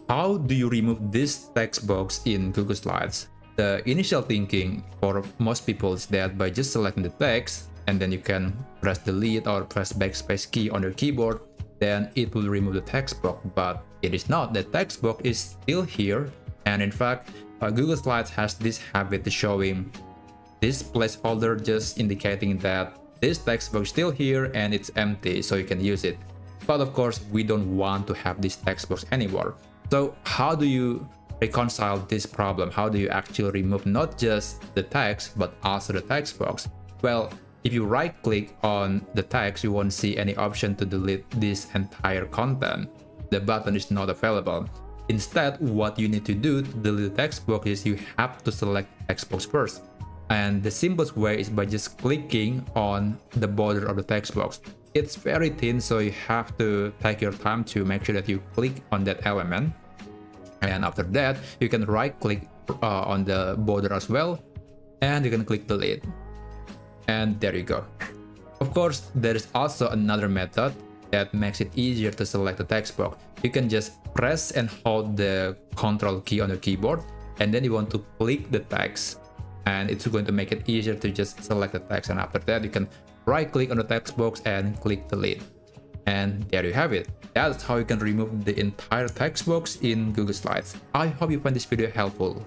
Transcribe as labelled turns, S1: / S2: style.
S1: how do you remove this text box in Google Slides? The initial thinking for most people is that by just selecting the text and then you can press delete or press backspace key on your keyboard, then it will remove the text box, but it is not. The text box is still here, and in fact Google Slides has this habit of showing this placeholder, just indicating that this text box is still here and it's empty, so you can use it. But of course we don't want to have this text box anymore. So how do you reconcile this problem? How do you actually remove not just the text but also the text box? Well, if you right click on the text, you won't see any option to delete this entire content. The button is not available. Instead, what you need to do to delete the text box is you have to select text box first. And the simplest way is by just clicking on the border of the text box. It's very thin, so you have to take your time to make sure that you click on that element. And after that, you can right click on the border as well, and you can click delete. And there you go. Of course, there is also another method that makes it easier to select the text box. You can just press and hold the Control key on your keyboard, and then you want to click the text, and it's going to make it easier to just select the text. And after that, you can right click on the text box and click delete. And there you have it. That's how you can remove the entire text box in Google Slides. I hope you find this video helpful.